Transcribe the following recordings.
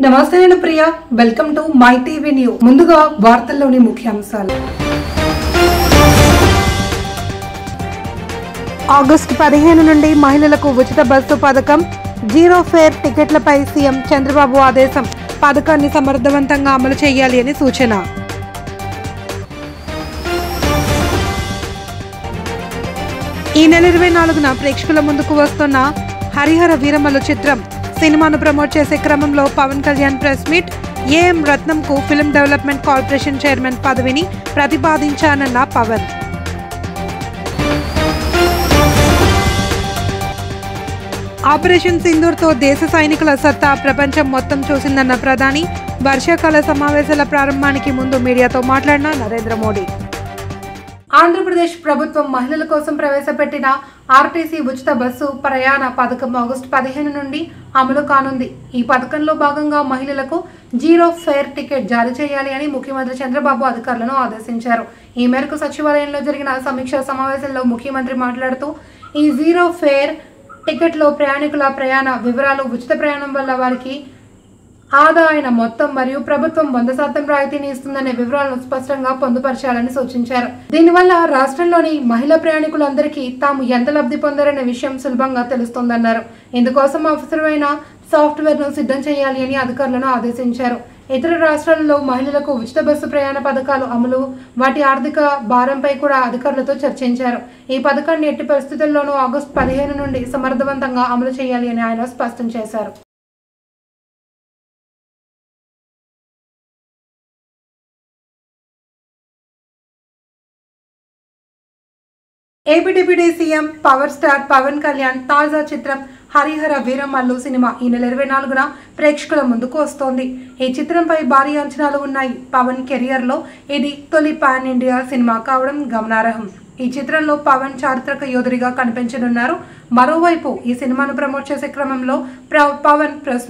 నమస్తే నేను Priya welcome to my TV new ముందుగా వార్తల్లోని ముఖ్యాంశాలు ఆగస్టు 15 నుండి మహిళలకు ఉచిత బస్సు పథకం జీరో ఫేర్ టికెట్లపై సీఎం చంద్రబాబు ఆదేశం పథకాన్ని సమర్థవంతంగా అమలు చేయాలి అని సూచన ఈ నెల 24న ప్రేక్షకుల ముందుకు వస్తున్న హరిహర వీరమల్లు చిత్రం సినిమాను ప్రమోట్ చేసే క్రమంలో Pawan Kalyan press meet AM రత్నంకు ఫిల్మ్ డెవలప్మెంట్ కార్పొరేషన్ చైర్మన్ పదవిని ప్రతిపాదించానన్న పవన్. ఆపరేషన్ సింధూర్తో దేశ సైనికుల సత్తా ప్రపంచం మొత్తం చూసిందన్న ప్రధాని. వర్షాకాల సమావేశాల ప్రారంభానికి ముందు మీడియాతో మాట్లాడిన నరేంద్ర మోడీ. ఆంధ్రప్రదేశ్ ప్రభుత్వం మహిళల కోసం ప్రవేశపెట్టిన ఆర్టీసీ ఉచిత బస్సు ప్రయాణ పథకం ఆగస్టు 15 నుండి అమలు కానుంది. ఈ పథకంలో భాగంగా మహిళలకు జీరో ఫేర్ టికెట్ జారీ చేయాలి అని ముఖ్యమంత్రి చంద్రబాబు అధికారులను ఆదేశించారు. ఈ మేరకు సచివాలయంలో జరిగిన సమీక్షా సమావేశంలో ముఖ్యమంత్రి మాట్లాడుతూ ఈ జీరో ఫేర్ టికెట్లో ప్రయాణికుల ప్రయాణ వివరాలు, ఉచిత ప్రయాణం వల్ల వారికి ఆదాయ మొత్తం మరియు ప్రభుత్వం 100% రాయితీని ఇస్తుందనే వివరాలను స్పష్టంగా పొందుపరచాలని సూచించారు. దీనివల్ల రాష్ట్రంలోని మహిళా ప్రయాణికులందరికీ తాము ఎంత లబ్ధి పొందారనే విషయం సులభంగా తెలుస్తోందన్నారు. ఇందుకోసం అవసరమైన సాఫ్ట్వేర్ను సిద్ధం చేయాలి అని అధికారులను ఆదేశించారు. ఇతర రాష్ట్రాలలో మహిళలకు ఉచిత బస్సు ప్రయాణ పథకాలు అమలు, వాటి ఆర్థిక భారంపై కూడా అధికారులతో చర్చించారు. ఈ పథకాన్ని ఎట్టి పరిస్థితుల్లోనూ ఆగస్టు 15 నుండి సమర్థవంతంగా అమలు చేయాలి అని ఆయన స్పష్టం చేశారు. AP deputy CM power star Pawan Kalyan తాజా చిత్రం హరిహర వీరమల్లు సినిమా ఈ నెల 24న ప్రేక్షకుల ముందుకు వస్తోంది. ఈ చిత్రంపై భారీ అంచనాలు ఉన్నాయి. పవన్ కెరియర్లో ఇది తొలి పాన్ ఇండియా సినిమా కావడం గమనార్హం. ఈ చిత్రంలో పవన్ చారిత్రక యోధుడిగా కనిపించనున్నారు. మరోవైపు ఈ సినిమాను ప్రమోట్ చేసే క్రమంలో పవన్ ప్రెస్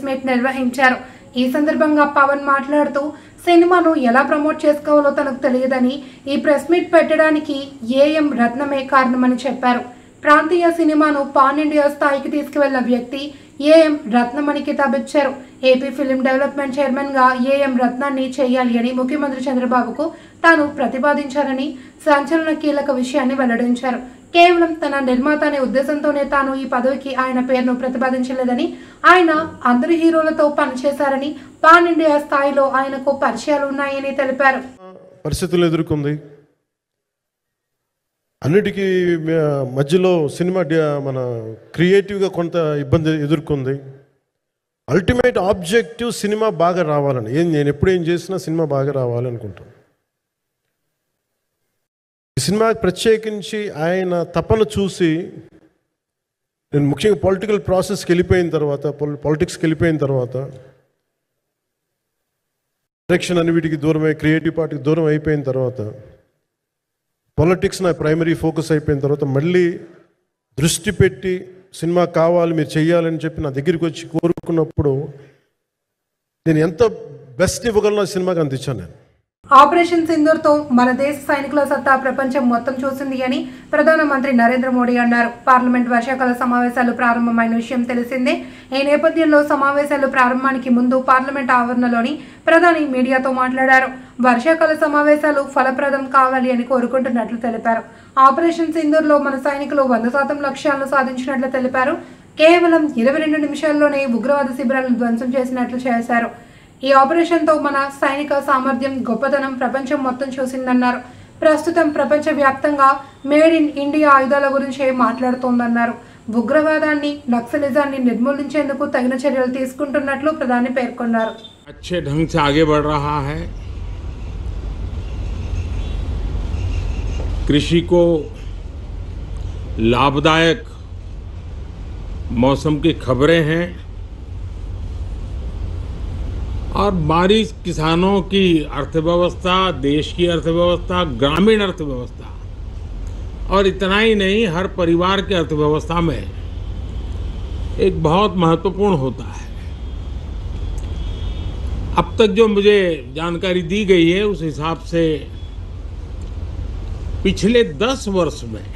మీట్ నిర్వహించారు. ఈ సందర్భంగా పవన్ మాట్లాడుతూ సినిమాను ఎలా ప్రమోట్ చేసుకోవాలో తనకు తెలియదని, ఈ ప్రెస్ మీట్ పెట్టడానికి ఏఎం రత్నమే కారణమని చెప్పారు. ప్రాంతీయ సినిమాను పాన్ ఇండియా స్థాయికి తీసుకువెళ్లిన వ్యక్తి ఏఎం రత్నమని కితాబిచ్చారు. ఏపీ ఫిల్మ్ డెవలప్మెంట్ చైర్మన్ గా ఏఎం రత్నాన్ని చేయాలి అని ముఖ్యమంత్రి చంద్రబాబుకు తాను ప్రతిపాదించారని సంచలన కీలక విషయాన్ని వెల్లడించారు. కేవలం తన నిర్మాత అనే ఉద్దేశంతోనే తాను ఈ పదవికి ఆయన పేరును ప్రతిపాదించలేదని, ఆయన అందరి హీరోలతో పనిచేశారని, పాన్ ఇండియా స్థాయిలో ఆయనకు పరిచయాలు ఉన్నాయని తెలిపారు. పరిస్థితులు ఎదుర్కొంది, అన్నిటికీ మధ్యలో సినిమా మన క్రియేటివ్గా కొంత ఇబ్బంది ఎదుర్కొంది. అల్టిమేట్ ఆబ్జెక్టివ్ సినిమా బాగా రావాలని, నేను ఎప్పుడేం చేసినా సినిమా బాగా రావాలనుకుంటాను. ఈ సినిమా ప్రత్యేకించి ఆయన తపన చూసి నేను ముఖ్యంగా పాలిటిక్స్కి వెళ్ళిపోయిన తర్వాత డైరెక్షన్ అన్నిటికి దూరమై క్రియేటివ్ పార్టీకి దూరం అయిపోయిన తర్వాత, పాలిటిక్స్ నా ప్రైమరీ ఫోకస్ అయిపోయిన తర్వాత మళ్ళీ దృష్టి పెట్టి సినిమా కావాలి, మీరు చెయ్యాలని చెప్పి నా దగ్గరికి వచ్చి కోరుకున్నప్పుడు నేను ఎంత బెస్ట్ ఇవ్వగలను సినిమాకి అందించాను నేను. ఆపరేషన్ సింధూర్తో మన దేశ సైనికుల సత్తా ప్రపంచం మొత్తం చూసింది అని ప్రధానమంత్రి నరేంద్ర మోడీ అన్నారు. పార్లమెంట్ వర్షాకాల సమావేశాలు ప్రారంభమైన విషయం తెలిసిందే. ఈ నేపథ్యంలో సమావేశాలు ప్రారంభానికి ముందు పార్లమెంట్ ఆవరణలోని ప్రధాని మీడియాతో మాట్లాడారు. వర్షాకాల సమావేశాలు ఫలప్రదం కావాలి అని కోరుకుంటున్నట్లు తెలిపారు. ఆపరేషన్ సింధూర్లో మన సైనికులు 100% లక్ష్యాలను సాధించినట్లు తెలిపారు. కేవలం 22 నిమిషాల్లోనే ఉగ్రవాద శిబిరాలను ధ్వంసం చేసినట్లు చేశారు. ఈ ఆపరేషన్తో మన సైనిక సామర్థ్యం, గొప్పతనం ప్రపంచం మొత్తం చూసిందన్నారు. ప్రస్తుతం ప్రపంచ వ్యాప్తంగా మేడ్ ఇన్ ఇండియా ఆయుధాల గురించి మాట్లాడుతోందన్నారు. ఉగ్రవాదాన్ని, నక్సలిజాన్ని నిర్మూలించేందుకు తగిన చర్యలు తీసుకుంటున్నట్లు ప్రధాని పేర్కొన్నారు. अच्छे ढंग से आगे बढ़ रहा है. कृषि को लाभदायक मौसम की खबरें हैं और बारिश किसानों की अर्थव्यवस्था, देश की अर्थव्यवस्था, ग्रामीण अर्थव्यवस्था और इतना ही नहीं, हर परिवार की अर्थव्यवस्था में एक बहुत महत्वपूर्ण होता है. अब तक जो मुझे जानकारी दी गई है उस हिसाब से पिछले 10 वर्ष में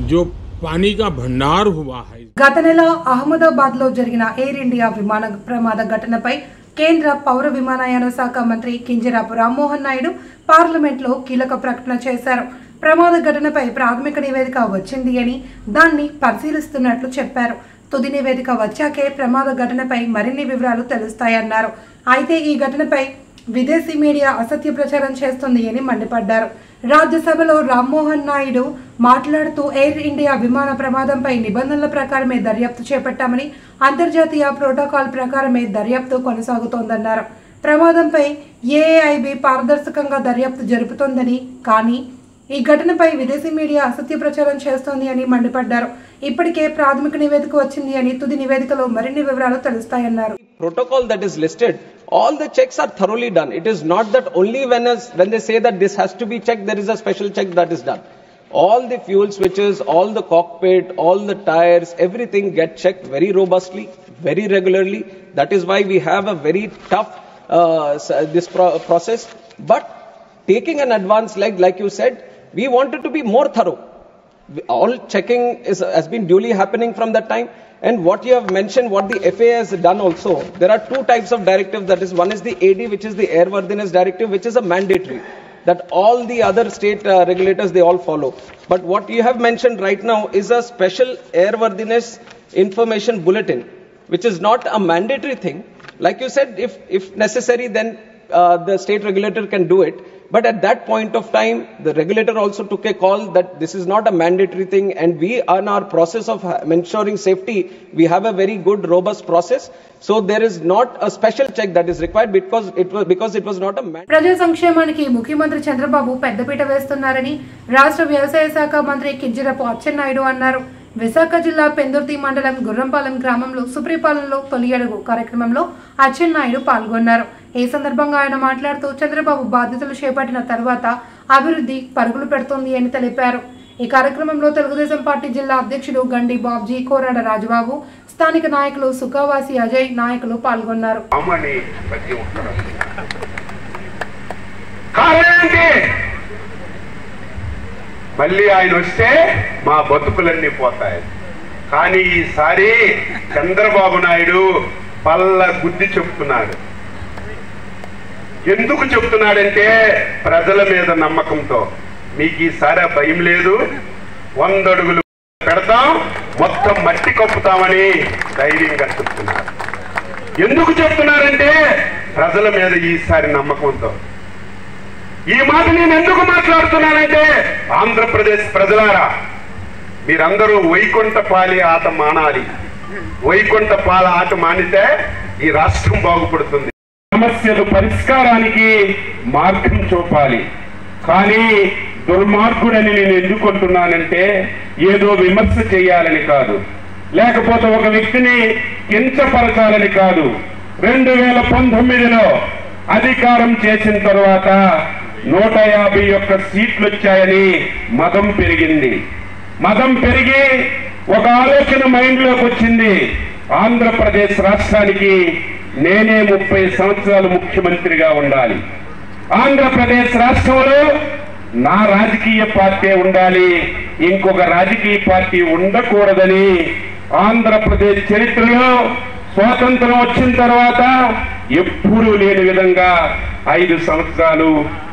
जो पानी का भंडार हुआ है। గత నెల అహ్మదాబాద్ లో జరిగిన ఎయిర్ ఇండియా విమాన ప్రమాద ఘటనపై కేంద్ర పౌర విమానయాన శాఖ మంత్రి కింజరాపు రామ్మోహన్ నాయుడు పార్లమెంట్లో కీలక ప్రకటన చేశారు. ప్రమాద ఘటనపై ప్రాథమిక నివేదిక వచ్చింది అని దాన్ని పరిశీలిస్తున్నట్లు చెప్పారు. తుది నివేదిక వచ్చాకే ప్రమాద ఘటనపై మరిన్ని వివరాలు తెలుస్తాయన్నారు. అయితే ఈ ఘటనపై విదేశీ మీడియా అసత్య ప్రచారం చేస్తుంది అని మండిపడ్డారు. రాజ్యసభలో రామ్మోహన్ నాయుడు మాట్లాడుతూ ఎయిర్ ఇండియా విమాన ప్రమాదంపై నిబంధనల ప్రకారమే దర్యాప్తు చేపట్టామని, అంతర్జాతీయ ప్రోటోకాల్ ప్రకారమే దర్యాప్తు కొనసాగుతోందన్నారు. ప్రమాదంపై ఏఐబి పారదర్శకంగా దర్యాప్తు జరుపుతోందని, కానీ ఈ ఘటనపై విదేశీ మీడియా అసత్య ప్రచారం చేస్తోంది అని మండిపడ్డారు. ఇప్పటికే ప్రాథమిక నివేదిక వచ్చింది అని, తుది నివేదికలో మరిన్ని వివరాలు తెలుస్తాయన్నారు. Protocol that is listed, all the checks are thoroughly done. It is not that only when they say that this has to be checked, there is a special check that is done. All the fuel switches, all the cockpit, all the tires, everything get checked very robustly, very regularly. That is why we have a very tough process. But taking an advance, like you said, we wanted to be more thorough. All checking has been duly happening from that time. And what you have mentioned, what the FAA has done also, there are two types of directives. That is, one is the AD, which is the Airworthiness Directive, which is a mandatory that all the other state regulators, they all follow. But what you have mentioned right now is a special airworthiness information bulletin, which is not a mandatory thing. Like you said, if necessary, then the state regulator can do it. But at that point of time, the regulator also took a call that this is not a mandatory thing, and we, in our process of ensuring safety, we have a very good, robust process. So there is not a special check that is required because it was not a mandatory. ప్రజా సంక్షేమానికి ముఖ్యమంత్రి చంద్రబాబు పెద్దపీట వేస్తున్నారని రాష్ట్ర వ్యవసాయ శాఖ మంత్రి కింజరాపు అచ్చెన్నాయుడు అన్నారు. విశాఖ జిల్లా పెందుర్తి మండలం గుర్రంపాలెం గ్రామంలో సుప్రీపాలనలో తొలి అడుగు కార్యక్రమంలో అచ్చెన్నాయుడు పాల్గొన్నారు. ఈ సందర్భంగా ఆయన మాట్లాడుతూ చంద్రబాబు బాధ్యతలు చేపట్టిన తర్వాత అభివృద్ధి పరుగులు పెడుతోంది అని తెలిపారు. ఈ కార్యక్రమంలో తెలుగుదేశం పార్టీ జిల్లా అధ్యక్షుడు గండి బాబ్జీ, కోరాడ రాజబాబు, స్థానిక నాయకులు సుఖావాసి అజయ్ నాయకులు పాల్గొన్నారు. మళ్ళీ ఆయన వస్తే మా బతుకులన్నీ పోతాయి. కానీ ఈసారి చంద్రబాబు నాయుడు పల్ల గుద్ది చెప్తున్నాడు. ఎందుకు చెప్తున్నాడంటే ప్రజల మీద నమ్మకంతో. మీకు ఈసారి భయం లేదు, 100 అడుగులు పెడతాం, మొత్తం మట్టి కప్పుతామని ధైర్యంగా చెప్తున్నారు. ఎందుకు చెప్తున్నారంటే ప్రజల మీద ఈసారి నమ్మకంతో. ఈ మాట నేను ఎందుకు మాట్లాడుతున్నానంటే, ఆంధ్రప్రదేశ్ ప్రజలారా, మీరందరూ వైకుంఠపాలి ఆట మానాలి. వైకుంఠపాల ఆట మానితే ఈ రాష్ట్రం బాగుపడుతుంది. సమస్యలు పరిష్కారానికి మార్గం చూపాలి. కానీ దుర్మార్గుడని నేను ఎందుకు అంటున్నానంటే, ఏదో విమర్శ చేయాలని కాదు, లేకపోతే ఒక వ్యక్తిని కించపరచాలని కాదు. 2019లో అధికారం చేసిన తర్వాత 151 సీట్లు వచ్చాయని మదం పెరిగింది. మదం పెరిగి ఒక ఆలోచన మైండ్లోకి వచ్చింది. ఆంధ్రప్రదేశ్ రాష్ట్రానికి నేనే 30 సంవత్సరాలు ముఖ్యమంత్రిగా ఉండాలి. ఆంధ్రప్రదేశ్ రాష్ట్రంలో నా రాజకీయ పార్టీ ఉండాలి, ఇంకొక రాజకీయ పార్టీ ఉండకూడదని ఆంధ్రప్రదేశ్ చరిత్రలో స్వాతంత్రం వచ్చిన తర్వాత ఎప్పుడూ లేని విధంగా 5 సంవత్సరాలు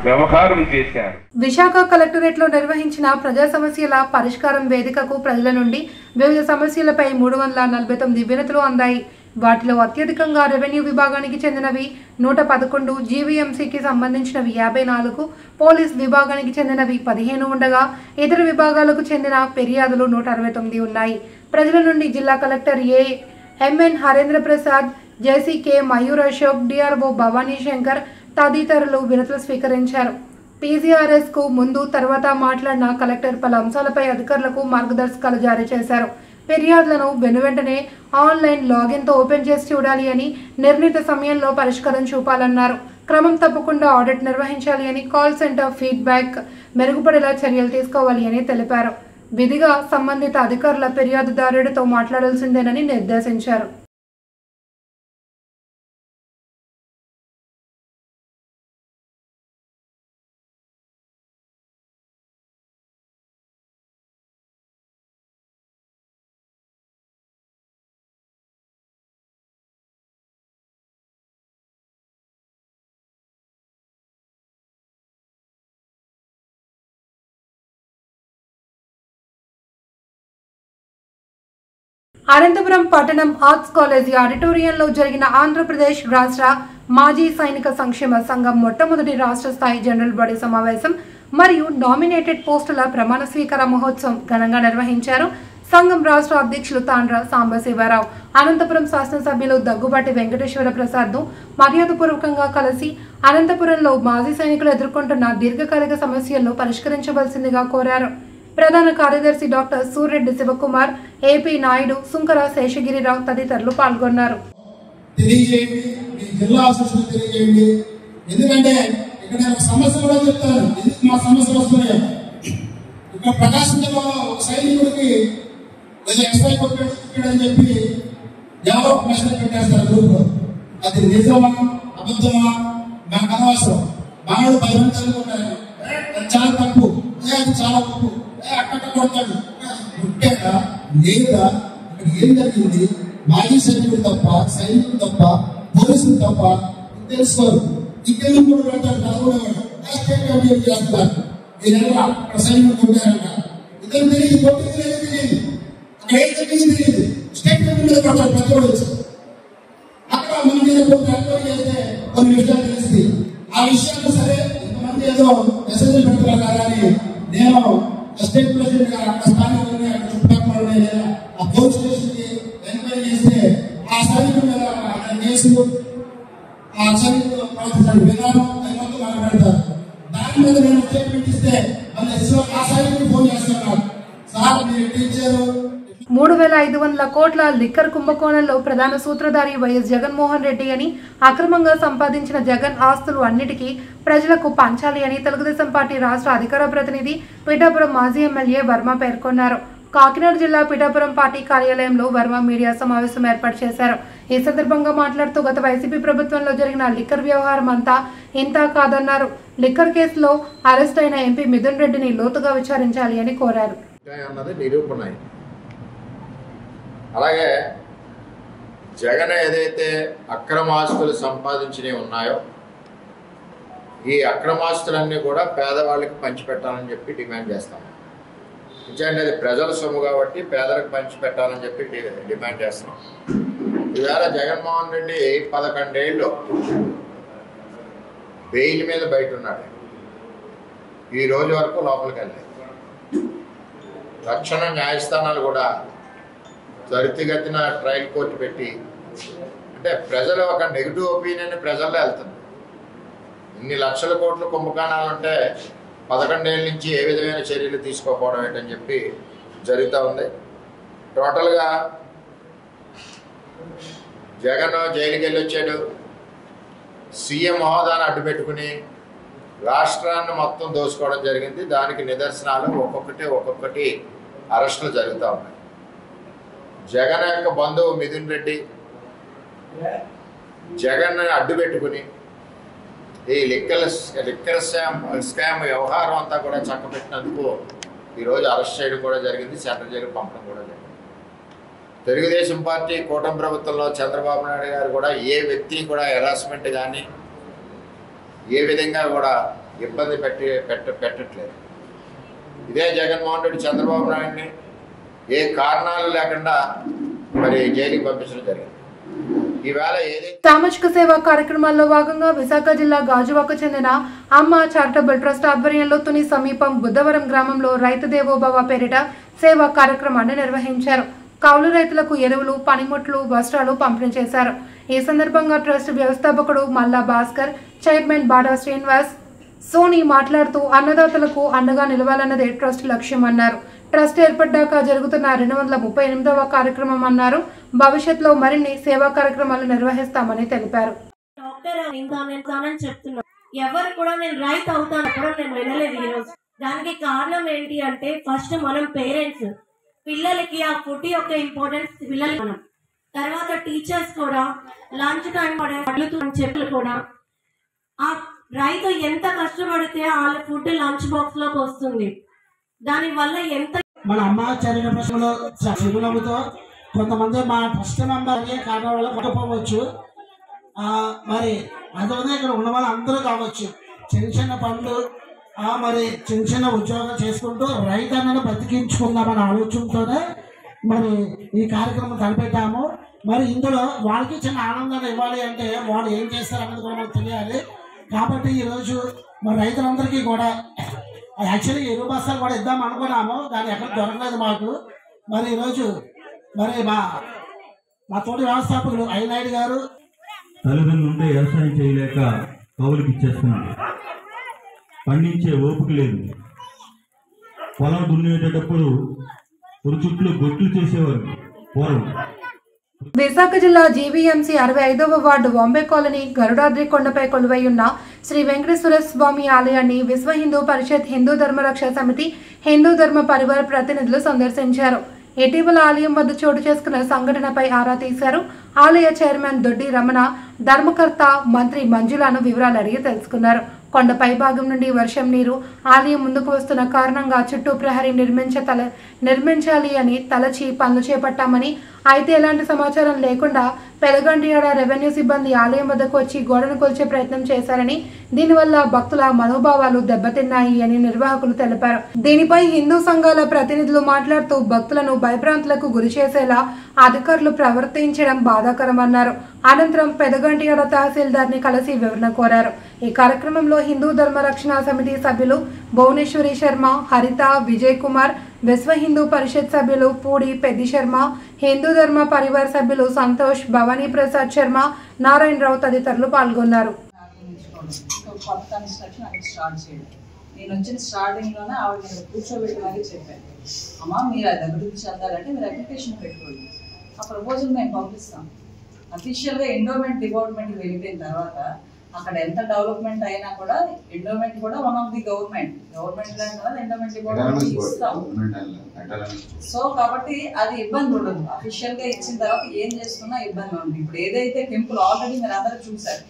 వ్యవహారం చేశారు. విశాఖ కలెక్టరేట్ లో నిర్వహించిన ప్రజా సమస్యల పరిష్కారం వేదికకు ప్రజల నుండి వివిధ సమస్యలపై 349 వినతులు అందాయి. వాటిలో అత్యధికంగా రెవెన్యూ విభాగానికి చెందినవి 111, జీవీఎంసీకి సంబంధించినవి 54, పోలీస్ విభాగానికి చెందినవి 15 ఉండగా ఇతర విభాగాలకు చెందిన ఫిర్యాదులు 169 ఉన్నాయి. ప్రజల నుండి జిల్లా collector MN Harendra Prasad, JC K Mayur Ashok, DRO Bhavani Shankar తదితరులు వినతులు స్వీకరించారు. పీజీఆర్ఎస్ కు ముందు తర్వాత మాట్లాడిన కలెక్టర్ పలు అంశాలపై అధికారులకు మార్గదర్శకాలు జారీ చేశారు. ఫిర్యాదులను వెనువెంటనే ఆన్లైన్ లాగిన్తో ఓపెన్ చేసి చూడాలి అని, నిర్ణీత సమయంలో పరిష్కారం చూపాలన్నారు. క్రమం తప్పకుండా ఆడిట్ నిర్వహించాలి అని, కాల్ సెంటర్ ఫీడ్బ్యాక్ మెరుగుపడేలా చర్యలు తీసుకోవాలి అని తెలిపారు. విధిగా సంబంధిత అధికారుల ఫిర్యాదుదారుడితో మాట్లాడాల్సిందేనని నిర్దేశించారు. అనంతపురం పట్టణం ఆర్ట్స్ కాలేజీ ఆడిటోరియంలో జరిగిన ఆంధ్రప్రదేశ్ రాష్ట్ర మాజీ సైనిక సంక్షేమ సంఘం మొట్టమొదటి రాష్ట్ర స్థాయి జనరల్ బాడీ సమావేశం మరియు నామినేటెడ్ పోస్టుల ప్రమాణ స్వీకార మహోత్సవం ఘనంగా నిర్వహించారు. సంఘం రాష్ట్ర అధ్యక్షులు తాండ్ర సాంబశివరావు అనంతపురం శాసనసభ్యులు దగ్గుబాటి వెంకటేశ్వర ప్రసాద్ను మర్యాదపూర్వకంగా కలిసి అనంతపురంలో మాజీ సైనికులు ఎదుర్కొంటున్న దీర్ఘకాలిక సమస్యలను పరిష్కరించవలసిందిగా కోరారు. ప్రధాన కార్యదర్శి డాక్టర్ సూర్రెడ్డి శివకుమార్, ఏపీ నాయుడు, సుంకర శేషగిరిరావు తదితరులు పాల్గొన్నారు. ప్రకాశం జిల్లాలో ఒక సైనికుడికి ఎక్స్ట్రా కొట్టాడని చెప్పి ఎవరో ప్రశ్న పెట్టేస్తారు గ్రూప్. అది నిజమా అబద్ధమా నాకు అనవసరం. మానవుడు 10 మంది చదువుకుంటారు, అది చాలా తప్పు, అది చాలా తప్పు, అక్కడ కొడతాడు ముఖ్యంగా లేదా ఇక్కడ ఏం జరిగింది? మాజీ సైనికుడు తప్ప, సైనికుడు తప్ప, పోలీసులు తప్ప తెలుసుకోరు. ఇంకెందుకు కూడా పెడతారు చదువుకునేవాడు చేస్తున్నారు. అక్కడ సైనికుడు కొట్టారంట, ఇద్దరు తెలియదు, కొట్టి తెలియదు, అక్కడ ఏం జరిగింది తెలియదు. స్టేట్మెంట్ మీద కొట్టారు పెద్దవాడు వచ్చి. అక్కడ మన మీద ఎంక్వైరీ చేస్తే కొన్ని విషయాలు తెలిసి ఆ విషయాలు సరే ఇంతమంది ఏదో మెసేజ్లు పెడుతున్నారు కానీ నేను స్టేట్ ప్రెసిడెంట్ గారు అక్కడ స్థానికులని అక్కడ చుట్టుపక్కల లేదా ఆ పోలీస్ స్టేషన్ కి ఎంక్వైరీ చేస్తే ఆ సైనికుల మీద కేసులు, ఆ సైనికులు ప్రవర్తించిన విధానం అది మొత్తం మాట్లాడతారు. దాని మీద నేను స్టేట్మెంట్ ఇస్తే ఆ సైనికులు ఫోన్ చేస్తున్నారు, సార్ మీరు టీచరు 3,500 కోట్ల లిక్కర్ కుంభకోణంలో ప్రధాన సూత్రధారి వైఎస్ జగన్మోహన్ రెడ్డి అని, అక్రమంగా సంపాదించిన జగన్ ఆస్తులు అన్నిటికీ ప్రజలకు పంచాలి అని తెలుగుదేశం పార్టీ రాష్ట్ర అధికార ప్రతినిధి పిఠాపురం మాజీ ఎమ్మెల్యే వర్మ పేర్కొన్నారు. కాకినాడ జిల్లా పిఠాపురం పార్టీ కార్యాలయంలో వర్మ మీడియా సమావేశం ఏర్పాటు చేశారు. ఈ సందర్భంగా మాట్లాడుతూ గత వైసీపీ ప్రభుత్వంలో జరిగిన లిక్కర్ వ్యవహారం అంతా ఇంతా కాదన్నారు. లిక్కర్ కేసులో అరెస్ట్ అయిన ఎంపీ మిథున్ రెడ్డిని లోతుగా విచారించాలి అని కోరారు. అలాగే జగన్ ఏదైతే అక్రమాస్తులు సంపాదించినవి ఉన్నాయో ఈ అక్రమాస్తులన్నీ కూడా పేదవాళ్ళకి పంచిపెట్టాలని చెప్పి డిమాండ్ చేస్తాం. నిజంగా అది ప్రజల సొమ్ము కాబట్టి పేదలకు పంచిపెట్టాలని చెప్పి డిమాండ్ చేస్తున్నాం. ఈవేళ జగన్మోహన్ రెడ్డి 11 ఏళ్ళు బెయిల్ మీద బయట ఉన్నాడు. ఈ రోజు వరకు లోపలికి వెళ్ళలేదు. రక్షణ న్యాయస్థానాలు కూడా త్వరితగతిన ట్రయల్ కోర్టు పెట్టి అంటే ప్రజలు ఒక నెగిటివ్ ఒపీనియన్ ప్రజల్లో వెళ్తుంది. ఇన్ని లక్షల కోట్ల కుంభకోణాలు ఉంటే 11 ఏళ్ళ నుంచి ఏ విధమైన చర్యలు తీసుకోకపోవడం ఏంటని చెప్పి జరుగుతూ ఉంది. టోటల్గా జగన్ జైలుకి వెళ్ళి వచ్చాడు. సీఎం హోదాను అడ్డుపెట్టుకుని రాష్ట్రాన్ని మొత్తం దోసుకోవడం జరిగింది. దానికి నిదర్శనాలు ఒక్కొక్కటి అరెస్టులు జరుగుతూ ఉన్నాయి. జగన్ యొక్క బంధువు మిథున్ రెడ్డి జగన్ అడ్డు పెట్టుకుని ఈ లిక్కర్ స్కామ్ వ్యవహారం అంతా కూడా చక్కబెట్టినందుకు ఈరోజు అరెస్ట్ చేయడం కూడా జరిగింది, సెంట్రల్ జైలు పంపడం కూడా జరిగింది. తెలుగుదేశం పార్టీ కూటమి ప్రభుత్వంలో చంద్రబాబు నాయుడు గారు కూడా ఏ వ్యక్తిని కూడా హెరాస్మెంట్ కానీ ఏ విధంగా కూడా ఇబ్బంది పెట్టట్లేదు. ఇదే జగన్మోహన్ రెడ్డి చంద్రబాబు నాయుడిని ఏ కారణాలు లేకుండా మరి జైలుకి పంపించడం జరిగింది. ఈవేళ సామాజిక సేవా కార్యక్రమాల్లో భాగంగా విశాఖ జిల్లా గాజువాకు చెందిన అమ్మ చారిటబుల్ ట్రస్ట్ ఆధ్వర్యంలో తుని సమీపం బుద్ధవరం గ్రామంలో రైతు దేవోభవ పేరిట సేవా కార్యక్రమాన్ని నిర్వహించారు. కౌలు రైతులకు ఎరువులు, పనిముట్లు, వస్త్రాలు పంపిణీ చేశారు. ఈ సందర్భంగా ట్రస్ట్ వ్యవస్థాపకుడు మల్లా భాస్కర్, చైర్మన్ బాడా శ్రీనివాస్ సోని మాట్లాడుతూ అన్నదాతలకు అండగా నిలవాలన్నదే ట్రస్ట్ లక్ష్యం అన్నారు. ట్రస్ట్ ఏర్పడ్డాక జరుగుతున్న 238వ కార్యక్రమం అన్నారు. భవిష్యత్తులో మరిన్ని సేవా కార్యక్రమాలు నిర్వహిస్తామని తెలిపారు. ఎవరు కూడా నేను రైతు అవుతాను కూడా నేను వినలేదు ఈరోజు. దానికి కారణం ఏంటి అంటే ఫస్ట్ మనం పేరెంట్స్ పిల్లలకి ఆ ఫుడ్ యొక్క ఇంపార్టెన్స్ పిల్లలకి మనం తర్వాత టీచర్స్ కూడా లంచ్ టైం చెప్పలు కూడా ఆ రైతు ఎంత కష్టపడితే వాళ్ళ ఫుడ్ లంచ్ బాక్స్ లోకి వస్తుంది. దాని వల్ల ఎంత మన అమ్మ చరిత్ర ప్రశ్నలో చిరునవ్వుతో కొంతమంది మా ఫస్ట్ మెంబర్ అయ్యే కారణం వల్ల కొట్టపోవచ్చు. మరి అందువల్ల ఇక్కడ ఉన్న వాళ్ళు అందరూ కావచ్చు చిన్న చిన్న పనులు మరి చిన్న చిన్న ఉద్యోగం చేసుకుంటూ రైతన్నను బతికించుకుందామనే ఆలోచనతోనే మరి ఈ కార్యక్రమం తలపెట్టాము. మరి ఇందులో వాళ్ళకి చిన్న ఆనందాన్ని ఇవ్వాలి అంటే వాళ్ళు ఏం చేస్తారన్నది కూడా మనకు తెలియాలి. కాబట్టి ఈరోజు మరి రైతులందరికీ కూడా యాక్చువల్లీ ఎరువు బస్తాలు కూడా ఇద్దాం అనుకున్నాము, కానీ ఎక్కడ దొరకలేదు మాకు. మరి ఈరోజు మరి మా తోటి వ్యవస్థాపకులు ఐనాయుడు గారు తల్లిదండ్రులు ఉంటే వ్యవసాయం చేయలేక కౌలుకి ఇచ్చేస్తున్నారు. పండించే ఓపిక లేదు. పొలం దున్నేటప్పుడు చుట్లు గొట్లు చేసేవారు పూర్వం. విశాఖ జిల్లా జీవీఎంసీ 65వ వార్డు బాంబే కాలనీ గరుడాద్రి కొండపై కొలువై ఉన్న శ్రీ వెంకటేశ్వర స్వామి ఆలయాన్ని విశ్వ హిందూ పరిషత్, హిందూ ధర్మరక్ష సమితి, హిందూ ధర్మ పరివార ప్రతినిధులు సందర్శించారు. ఇటీవల ఆలయం వద్ద చోటు చేసుకున్న సంఘటనపై ఆరా తీశారు. ఆలయ చైర్మన్ దొడ్డి రమణ, ధర్మకర్త మంత్రి మంజులను వివరాలు అడిగి తెలుసుకున్నారు. కొండ పైభాగం నుండి వర్షం నీరు ఆలయం ముందుకు వస్తున్న కారణంగా చుట్టూ ప్రహరీ నిర్మించాలి అని తలచి పనులు చేపట్టామని, అయితే ఎలాంటి సమాచారం లేకుండా పెదగంటియాడ రెవెన్యూ సిబ్బంది ఆలయం వద్దకు వచ్చి గోడను కూల్చే ప్రయత్నం చేశారని, దీనివల్ల భక్తుల మనోభావాలు దెబ్బతిన్నాయి అని నిర్వాహకులు తెలిపారు. దీనిపై హిందూ సంఘాల ప్రతినిధులు మాట్లాడుతూ భక్తులను భయభ్రాంతులకు గురి చేసేలా అధికారులు ప్రవర్తించడం బాధాకరమన్నారు. అనంతరం పెదగంటియాడ తహసీల్దార్ని కలిసి వివరణ కోరారు. ఈ కార్యక్రమంలో హిందూ ధర్మ రక్షణ సమితి సభ్యులు భువనేశ్వరి శర్మ, హరిత, విజయ్ కుమార్, విశ్వ హిందూ పరిషత్ సభ్యులు పూడి పెద్ది శర్మ, హిందూ ధర్మ పరివార సభ్యులు సంతోష్, భవానీ ప్రసాద్ శర్మ, నారాయణరావు తదితరులు పాల్గొన్నారు. నేను వచ్చిన స్టార్టింగ్ లోనే ఆవిడ కూర్చోబెట్టి మరీ చెప్పాను, అమ్మా మీరు అది అభివృద్ధి చెందాలంటే మీరు అప్లికేషన్ పెట్టుకోండి, ఆ ప్రపోజల్ మేము పంపిస్తాం. అఫీషియల్ గా ఎండోమెంట్ డిపార్ట్మెంట్ వెళ్ళిపోయిన తర్వాత అక్కడ ఎంత డెవలప్మెంట్ అయినా కూడా ఎండోమెంట్ కూడా one of the government land కదా ఎండోమెంట్ డిపార్ట్మెంట్ ఇస్తాం. సో కాబట్టి అది ఇబ్బంది ఉండదు. అఫీషియల్ గా ఇచ్చిన తర్వాత ఏం చేస్తున్నా ఇబ్బంది ఉండదు. ఇప్పుడు ఏదైతే టెంపుల్ ఆల్రెడీ మీరు అందరూ చూసారు,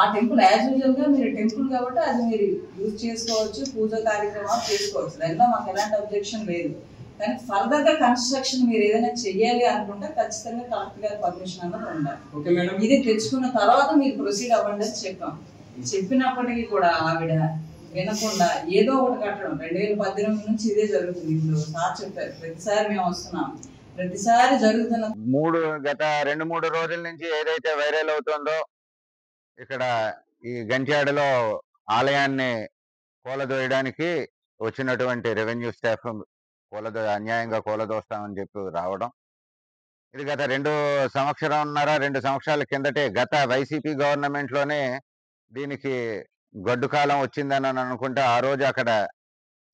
ఆ టెంపుల్ యాజ్ యూజువల్ గా మీరు టెంపుల్ కాబట్టి అది మీరు యూజ్ చేసుకోవచ్చు, పూజ కార్యక్రమాలు చేసుకోవచ్చు, దానిలో మాకు ఎలాంటి అబ్జెక్షన్ లేదు. కానీ ఫర్దర్ గా కన్స్ట్రక్షన్ మీరు ఏదైనా చెయ్యాలి అనుకుంటే ఖచ్చితంగా కలెక్టర్ గారి పర్మిషన్ అన్నది ఉండాలి. ఇది తెచ్చుకున్న తర్వాత మీరు ప్రొసీడ్ అవ్వండి అని చెప్పాం. చెప్పినప్పటికీ కూడా ఆవిడ వినకుండా ఏదో ఒకటి కట్టడం. 2018 నుంచి ఇదే జరుగుతుంది. ఇప్పుడు సార్ చెప్పారు ప్రతిసారి మేము వస్తున్నాం, ప్రతిసారి జరుగుతున్న గత 2-3 రోజుల నుంచి ఏదైతే వైరల్ అవుతుందో ఇక్కడ ఈ గంట్యాడలో ఆలయాన్ని కూలదోయడానికి వచ్చినటువంటి రెవెన్యూ స్టాఫ్ అన్యాయంగా కూలదోస్తామని చెప్పి రావడం, ఇది గత 2 సంవత్సరాల కిందటే గత వైసీపీ గవర్నమెంట్ లోనే దీనికి గడ్డు కాలం వచ్చిందని అనుకుంటే ఆ రోజు అక్కడ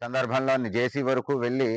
సందర్భంలో జేసీ వరకు వెళ్ళి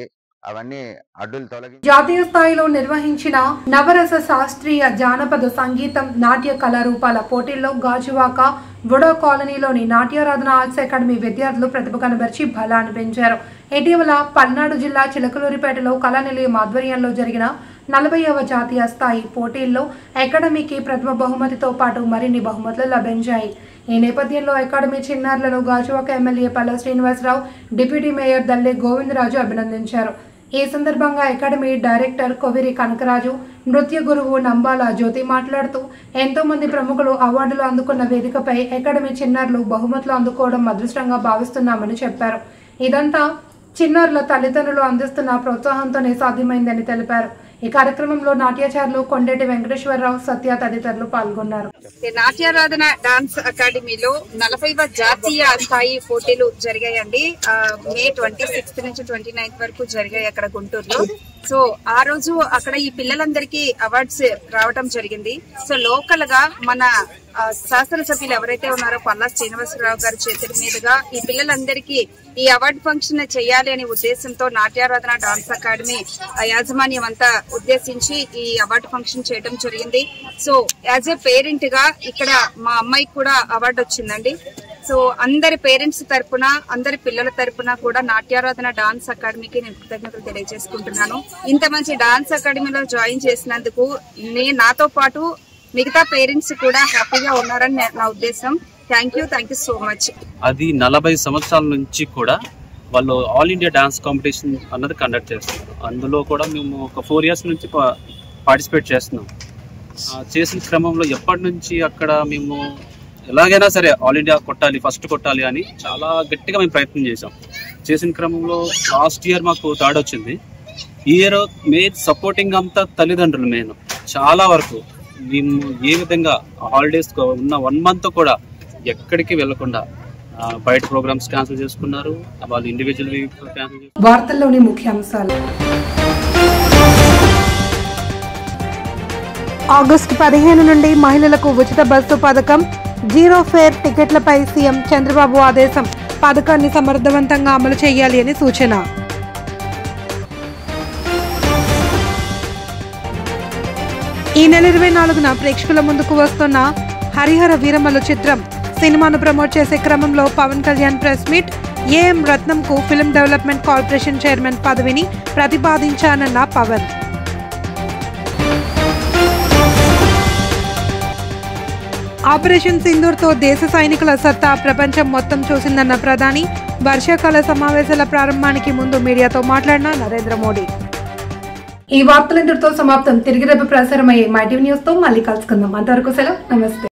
అవన్నీ అడ్డులు తొలగి జాతీయ స్థాయిలో నిర్వహించిన నవరస శాస్త్రీయ జానపద సంగీతం నాట్య కళారూపాల పోటీల్లో గాజువాక బుడో కాలనీలోని నాట్యారాధన ఆర్ట్స్ అకాడమీ విద్యార్థులు ప్రతిభ కనబరిచి బలాన్ని పెంచారు. ఇటీవల పల్నాడు జిల్లా చిలకలూరిపేటలో కళానిలయం ఆధ్వర్యంలో జరిగిన 40వ జాతీయ స్థాయి పోటీల్లో అకాడమీకి ప్రథమ బహుమతితో పాటు మరిన్ని బహుమతులు లభించాయి. ఈ నేపథ్యంలో అకాడమీ చిన్నారులను గాజువాక ఎమ్మెల్యే పల్ల శ్రీనివాసరావు, డిప్యూటీ మేయర్ దల్లె గోవిందరాజు అభినందించారు. ఈ సందర్భంగా అకాడమీ డైరెక్టర్ కొవిరి కనకరాజు, నృత్య గురువు నంబాల జ్యోతి మాట్లాడుతూ ఎంతో మంది ప్రముఖులు అవార్డులు అందుకున్న వేదికపై అకాడమీ చిన్నారులు బహుమతులు అందుకోవడం అదృష్టంగా భావిస్తున్నామని చెప్పారు. ఇదంతా చిన్నారుల తల్లిదండ్రులు అందిస్తున్న ప్రోత్సాహంతోనే సాధ్యమైందని తెలిపారు. ఈ కార్యక్రమంలో నాట్యాచారులు కొండేటి వెంకటేశ్వరరావు, సత్య తదితరులు పాల్గొన్నారు. నాట్యారాధన డాన్స్ అకాడమీలో 40వ జాతీయ స్థాయి పోటీలు జరిగాయండి. మే 26 నుంచి 29 వరకు జరిగాయి అక్కడ గుంటూరులో. సో ఆ రోజు అక్కడ ఈ పిల్లలందరికీ అవార్డ్స్ రావడం జరిగింది. సో లోకల్ గా మన శాసనసభ్యులు ఎవరైతే ఉన్నారో పల్లా శ్రీనివాసరావు గారి చేతుల మీదుగా ఈ పిల్లలందరికీ ఈ అవార్డు ఫంక్షన్ చేయాలి అనే ఉద్దేశంతో నాట్యారాధన డాన్స్ అకాడమీ యాజమాన్యం అంతా ఉద్దేశించి ఈ అవార్డు ఫంక్షన్ చేయడం జరిగింది. సో యాజ్ ఏ పేరెంట్ గా ఇక్కడ మా అమ్మాయికి కూడా అవార్డు వచ్చిందండి. సో అందరి పేరెంట్స్ తరపున, అందరి పిల్లల తరపున కూడా నాట్యారాధన డాన్స్ అకాడమీకి నేను కృతజ్ఞతలు తెలియజేసుకుంటున్నాను. ఇంత మంచి డాన్స్ అకాడమీలో జాయిన్ చేసినందుకు నాతో పాటు మిగతా పేరెంట్స్ కూడా హ్యాపీగా ఉన్నారని నా ఉద్దేశం. Thank you so much. అది 40 సంవత్సరాల నుంచి కూడా వాళ్ళు ఆల్ ఇండియా డాన్స్ కాంపిటీషన్ అన్నది కండక్ట్ చేస్తున్నారు. అందులో కూడా మేము ఒక 4 years నుంచి పార్టిసిపేట్ చేస్తున్నాం. చేసిన క్రమంలో ఎప్పటి నుంచి అక్కడ మేము ఎలాగైనా సరే ఆల్ ఇండియా ఫస్ట్ కొట్టాలి అని చాలా గట్టిగా మేము ప్రయత్నం చేసాం. చేసిన క్రమంలో లాస్ట్ ఇయర్ మాకు 3rd వచ్చింది. ఇయర్ మెయిన్ సపోర్టింగ్ అంతా తల్లిదండ్రులు మెయిన్ చాలా వరకు. మేము ఏ విధంగా హాలిడేస్ ఉన్న 1 month కూడా ఎక్కడికి వెళ్లకుండా బయట ప్రోగ్రామ్స్ క్యాన్సిల్ చేసుకున్నారు, వాళ్ళు ఇండివిజువల్ క్యాన్సిల్ చేసుకున్నారు. వార్తల్లోని ముఖ్యాంశాలు. ఆగస్టు 15 నుండి మహిళలకు ఉచిత బస్సు పథకం, 0 ఫేర్ టికెట్లపై సీఎం చంద్రబాబు ఆదేశం. పథకాన్ని సమర్థవంతంగా అమలు చేయాలి అని సూచన. ఈ నెల 24న ప్రేక్షకుల ముందుకు వస్తున్న హరిహర వీరమల్లు చిత్రం. సినిమాను ప్రమోట్ చేసే క్రమంలో Pawan Kalyan press meet. AM రత్నంకు ఫిల్మ్ డెవలప్మెంట్ కార్పొరేషన్ చైర్మన్ పదవిని ప్రతిపాదించానన్న పవన్. ఆపరేషన్ సింధూర్తో దేశ సైనికుల సత్తా ప్రపంచం మొత్తం చూసిందన్న ప్రధాని. వర్షాకాల సమావేశాల ప్రారంభానికి ముందు మీడియాతో మాట్లాడిన నరేంద్ర మోడీ. ఈ వార్తలు ఇంతటితో సమాప్తం. తిరిగి రేపు ప్రసారమయ్యే మైటీవీ న్యూస్ తో మళ్ళీ కలుసుకుందాం. అంతవరకు సెలవు. నమస్తే.